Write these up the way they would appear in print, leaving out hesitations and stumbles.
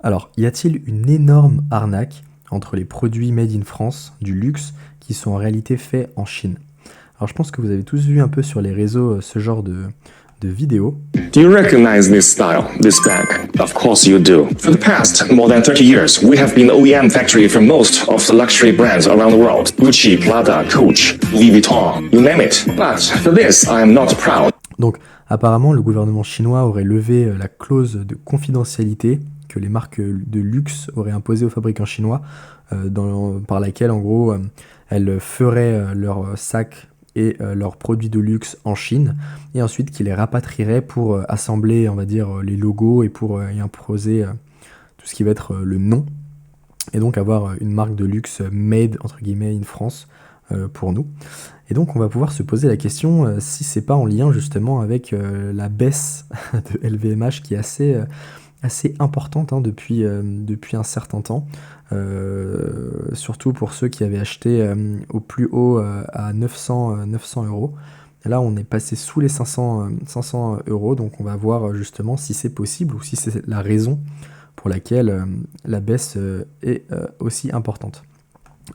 Alors, y a-t-il une énorme arnaque entre les produits made in France, du luxe, qui sont en réalité faits en Chine? Alors, je pense que vous avez tous vu un peu sur les réseaux ce genre de vidéos. Do you recognize this style, this bag? Of course you do. For the past more than 30 years, we have been OEM factory for most of the luxury brands around the world. Gucci, Prada, Coach, Louis Vuitton, you name it. But for this, I am not proud. Donc, apparemment, le gouvernement chinois aurait levé la clause de confidentialité que les marques de luxe auraient imposée aux fabricants chinois, par laquelle, en gros, elles feraient leurs sacs et leurs produits de luxe en Chine, et ensuite qu'ils les rapatrieraient pour assembler, on va dire, les logos et pour y imposer tout ce qui va être le nom, et donc avoir une marque de luxe made, entre guillemets, in France pour nous. Et donc on va pouvoir se poser la question si c'est pas en lien justement avec la baisse de LVMH qui est assez importante depuis un certain temps, surtout pour ceux qui avaient acheté au plus haut à 900 euros. Là on est passé sous les 500 euros, donc on va voir justement si c'est possible ou si c'est la raison pour laquelle la baisse est aussi importante.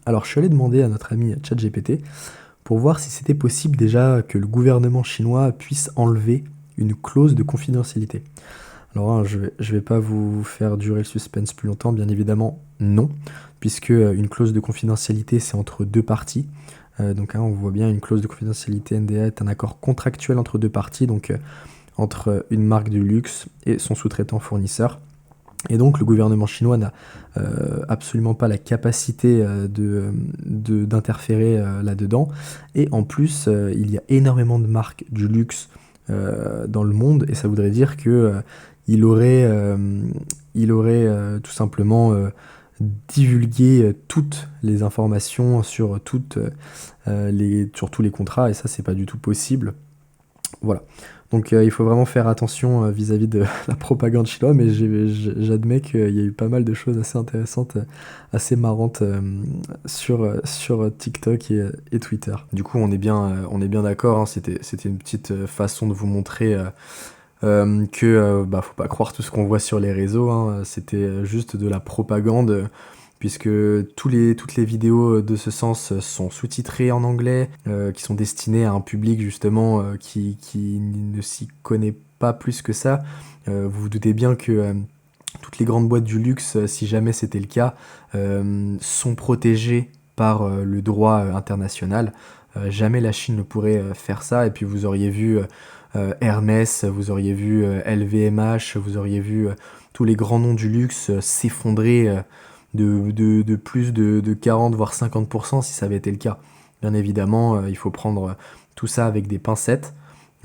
Alors je suis allé demander à notre ami ChatGPT pour voir si c'était possible déjà que le gouvernement chinois puisse enlever une clause de confidentialité. Alors hein, je vais pas vous faire durer le suspense plus longtemps, bien évidemment non, puisque une clause de confidentialité c'est entre deux parties. Donc hein, on voit bien une clause de confidentialité NDA est un accord contractuel entre deux parties, donc entre une marque de luxe et son sous-traitant fournisseur. Et donc le gouvernement chinois n'a absolument pas la capacité d'interférer là-dedans. Et en plus, il y a énormément de marques du luxe dans le monde, et ça voudrait dire que il aurait tout simplement divulgué toutes les informations sur sur tous les contrats, et ça c'est pas du tout possible. Voilà. Donc il faut vraiment faire attention vis-à-vis de la propagande chinoise, mais j'admets qu'il y a eu pas mal de choses assez intéressantes, assez marrantes sur TikTok et Twitter. Du coup, on est bien d'accord, hein, c'était une petite façon de vous montrer que faut pas croire tout ce qu'on voit sur les réseaux, hein, c'était juste de la propagande. Puisque toutes les vidéos de ce sens sont sous-titrées en anglais, qui sont destinées à un public justement qui ne s'y connaît pas plus que ça. Vous vous doutez bien que toutes les grandes boîtes du luxe, si jamais c'était le cas, sont protégées par le droit international. Jamais la Chine ne pourrait faire ça, et puis vous auriez vu Hermès, vous auriez vu LVMH, vous auriez vu tous les grands noms du luxe s'effondrer de plus de 40 voire 50% si ça avait été le cas. Bien évidemment, il faut prendre tout ça avec des pincettes.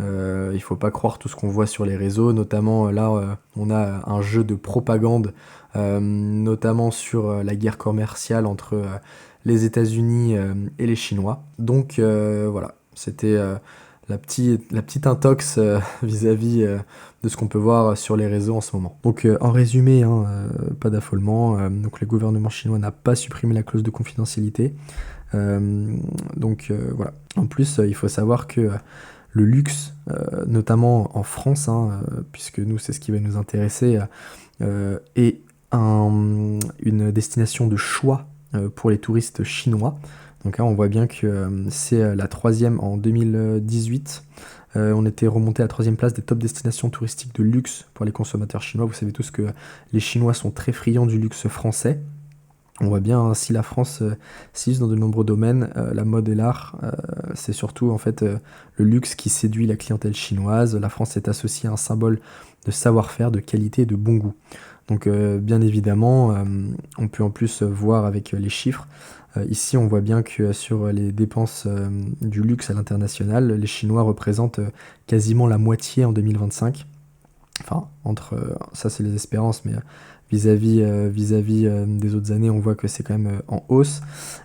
Il faut pas croire tout ce qu'on voit sur les réseaux, notamment là on a un jeu de propagande, notamment sur la guerre commerciale entre les États-Unis et les Chinois. Donc voilà, c'était la petite intox vis-à-vis de ce qu'on peut voir sur les réseaux en ce moment. Donc en résumé, hein, pas d'affolement, donc le gouvernement chinois n'a pas supprimé la clause de confidentialité. Voilà. En plus, il faut savoir que le luxe, notamment en France, hein, puisque nous c'est ce qui va nous intéresser, est une destination de choix pour les touristes chinois. Donc là, on voit bien que c'est la troisième en 2018. On était remonté à la troisième place des top destinations touristiques de luxe pour les consommateurs chinois. Vous savez tous que les Chinois sont très friands du luxe français. On voit bien, hein, si la France s'use dans de nombreux domaines, la mode et l'art, c'est surtout en fait le luxe qui séduit la clientèle chinoise. La France est associée à un symbole de savoir-faire, de qualité et de bon goût. Donc bien évidemment, on peut en plus voir avec les chiffres. Ici, on voit bien que sur les dépenses du luxe à l'international, les Chinois représentent quasiment la moitié en 2025. Enfin, ça c'est les espérances, mais vis-à-vis des autres années, on voit que c'est quand même en hausse.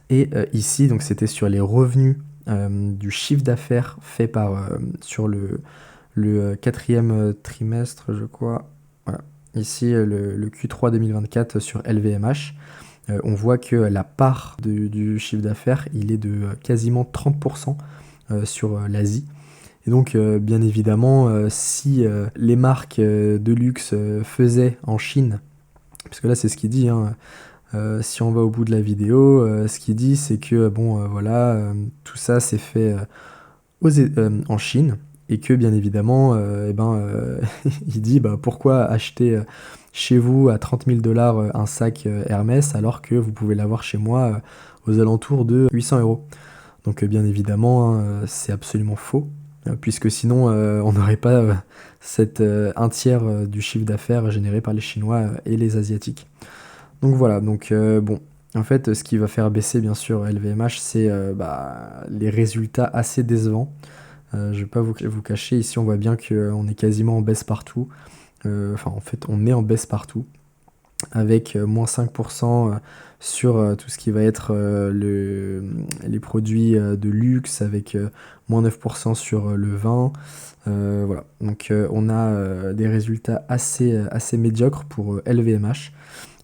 Et ici, donc c'était sur les revenus du chiffre d'affaires fait sur le quatrième trimestre, je crois. Voilà. Ici, le Q3 2024 sur LVMH. On voit que la part du chiffre d'affaires, il est de quasiment 30% sur l'Asie. Et donc, bien évidemment, si les marques de luxe faisaient en Chine Parce que là, c'est ce qu'il dit, hein. Si on va au bout de la vidéo, ce qu'il dit, c'est que, bon, voilà, tout ça c'est fait en Chine, et que, bien évidemment, il dit, bah, pourquoi acheter chez vous à 30 000 $ un sac Hermès, alors que vous pouvez l'avoir chez moi aux alentours de 800 euros. Donc, bien évidemment, hein, c'est absolument faux, puisque sinon, on n'aurait pas un tiers du chiffre d'affaires généré par les Chinois et les Asiatiques. Donc voilà, donc bon, en fait, ce qui va faire baisser bien sûr LVMH, c'est les résultats assez décevants. Je vais pas vous cacher, ici on voit bien qu'on est quasiment en baisse partout. Enfin, en fait, on est en baisse partout, avec moins 5% sur tout ce qui va être les produits de luxe, avec moins 9% sur le vin. Voilà, donc on a des résultats assez médiocres pour LVMH.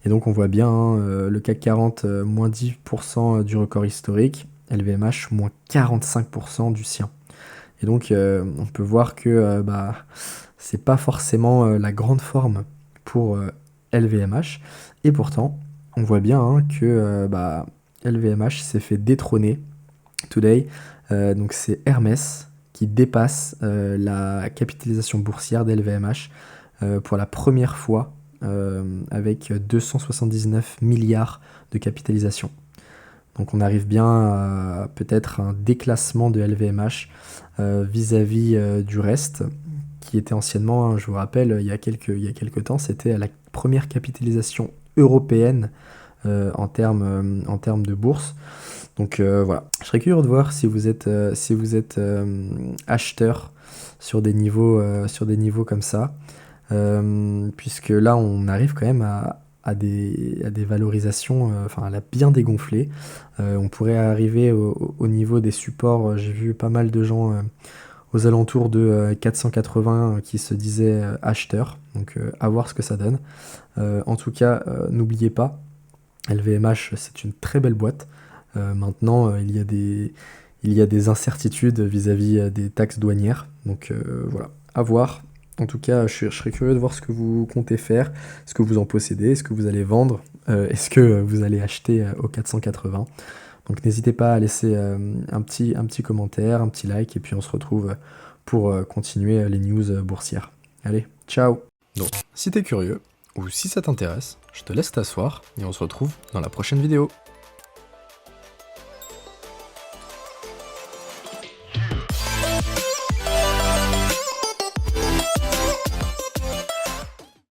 Et donc on voit bien, hein, le CAC 40 moins 10% du record historique, LVMH moins 45% du sien. Et donc on peut voir que c'est pas forcément la grande forme pour LVMH. Et pourtant, on voit bien, hein, que LVMH s'est fait détrôner today. Donc c'est Hermès qui dépasse la capitalisation boursière d'LVMH pour la première fois, avec 279 milliards de capitalisation. Donc on arrive bien à peut-être un déclassement de LVMH vis-à-vis du reste, qui était anciennement, hein, je vous rappelle, il y a quelques temps, c'était la première capitalisation européenne en termes de bourse. Donc voilà, je serais curieux de voir si vous êtes acheteur sur des niveaux comme ça, puisque là on arrive quand même à des valorisations, enfin à la bien dégonfler. On pourrait arriver au niveau des supports. J'ai vu pas mal de gens aux alentours de 480 qui se disaient acheteurs, donc à voir ce que ça donne. En tout cas, n'oubliez pas, LVMH c'est une très belle boîte. Maintenant, il y a des incertitudes vis-à-vis des taxes douanières. Donc voilà, à voir. En tout cas, je serais curieux de voir ce que vous comptez faire, ce que vous en possédez, est-ce que vous allez vendre, est-ce que vous allez acheter au 480. Donc n'hésitez pas à laisser un petit commentaire, un petit like, et puis on se retrouve pour continuer les news boursières. Allez, ciao. Donc, si t'es curieux, ou si ça t'intéresse, je te laisse t'asseoir, et on se retrouve dans la prochaine vidéo.